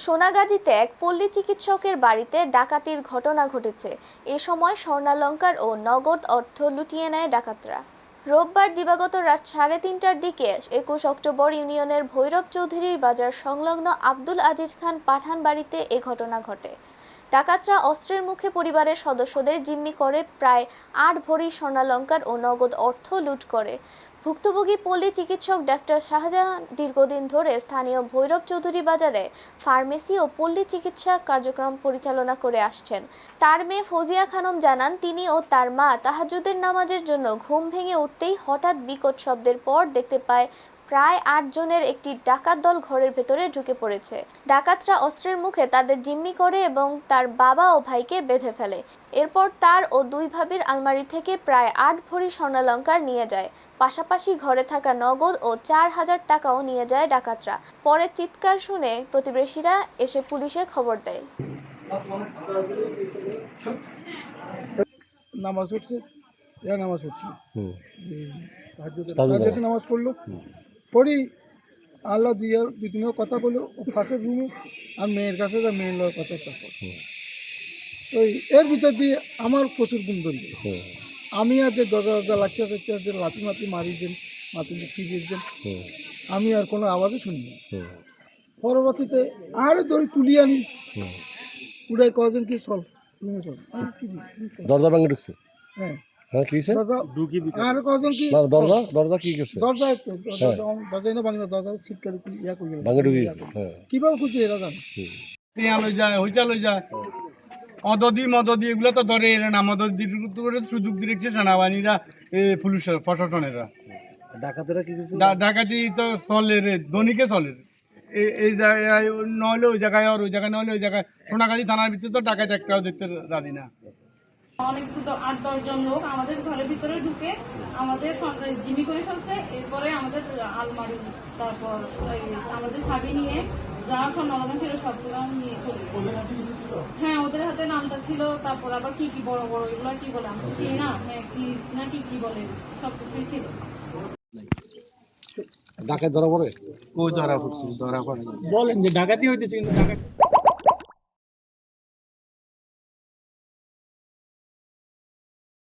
সোনাগাজীতে এক পল্লী চিকিৎসকের বাড়িতে ডাকাতির ঘটনা ঘটেছে। এ সময় স্বর্ণালংকার ও নগদ অর্থ লুটিয়ে নেয় ডাকাতরা। রোববার দিবাগত রাত 3:30টার দিকে 21 অক্টোবর ইউনিয়নের ভৈরব চৌধুরী বাজার সংলগ্ন আব্দুল আজিজ খান পাঠান বাড়িতে এ ঘটনা ঘটে। ডাকাতরা অস্ত্রের মুখে পরিবারের সদস্যদের জিম্মি করে প্রায় 8 ভরি স্বর্ণালংকার ও নগদ অর্থ লুট করে। ভুক্তভোগী পল্লী চিকিৎসক ডাক্তার শাহজাহান দীর্ঘদিন ধরে স্থানীয় ভৈরব চৌধুরী বাজারে ফার্মেসি ও পল্লী চিকিৎসা কার্যক্রম পরিচালনা করে আসছেন। তার মেয়ে ফজিয়া খানম জানান, তিনি ও তার মা তাহাজ্জুদের নামাজের জন্য ঘুম ভেঙে উঠতেই হঠাৎ বিকট শব্দের পর দেখতে পায় প্রায় 8 জনের একটি ডাকাত দল ঘরের ভেতরে ঢুকে পড়েছে। ডাকাতরা অস্ত্রের মুখে তাদের জিম্মি করে এবং তার বাবা ও ভাইকে বেঁধে ফেলে। এরপর তার ও দুই ভাবির আলমারি থেকে প্রায় 8 ভরি স্বর্ণালংকার নিয়ে যায়। পাশাপাশি ঘরে থাকা নগদ ও 4000 টাকাও নিয়ে যায় ডাকাতরা। পরে চিৎকার শুনে প্রতিবেশীরা এসে পুলিশে খবর দেয়। নামাজ পড়ছে, নামাজ পড়ছি, নামাজ পড়লো, পড়ি আল্লাহ দিয়ে দুই তিনও কথা বললো ফাঁসের রুমে আর মেয়ের কাছে যা মেয়ের লোক কথা ওই এর ভিতর দিয়ে আমার প্রচুর গুণ ধরবে। আমি আর যে দরজা লাগছে যে লাঠি মাতি মারিয়েছেন, মাতি ফিরিয়েছেন, আমি আর কোনো আওয়াজও শুনিনি। পরবর্তীতে আরে দড়ি তুলি আনি উড়াই কজন কি চল দরজা ভাঙে ঢুকছে। হ্যাঁ হ্যাঁ কি আর কজন কি দরজা দরজা কি করছে? দরজা দরজা না বাংলা দরজা ছিটকারি ইয়া করে ভাঙে ঢুকে কিভাবে খুঁজে এরা জানে টিয়া লই যায় হইচা লই যায় মদদি এগুলো তো ধরে এরা না মদদির সুযোগ দিয়েছে সেনাবাহিনীরা পুলিশ প্রশাসনেরা। ডাকাতেরা কি করছে? ডাকাতি তো চলে রে, ধনীকে চলে এই জায়গায় নইলে ওই জায়গায় আর ওই জায়গায় নইলে ওই জায়গায়। সোনাগাজী থানার ভিতরে তো ডাকাত একটাও দেখতে রাজি না। অনেক 8-10 জন লোক আমাদের ঘরের ভিতরে ঢুকে আমাদের জিম্মি করে ফেলছে। এরপরে আমাদের আলমারি, তারপর আমাদের ছাবি নিয়ে যা স্বর্ণালংকার ছিল সবগুলো নিয়ে চলে গেছে। হ্যাঁ, ওদের হাতে নামটা ছিল, তারপর আবার কি কি বড় বড় এগুলো কি বলে আমরা কি না, হ্যাঁ কি না কি বলে সবকিছুই ছিল। ডাকাত ধরা পড়ে? ওই ধরা পড়ছিল, ধরা পড়ে বলেন যে ডাকাতি হইতেছে কিন্তু ডাকাত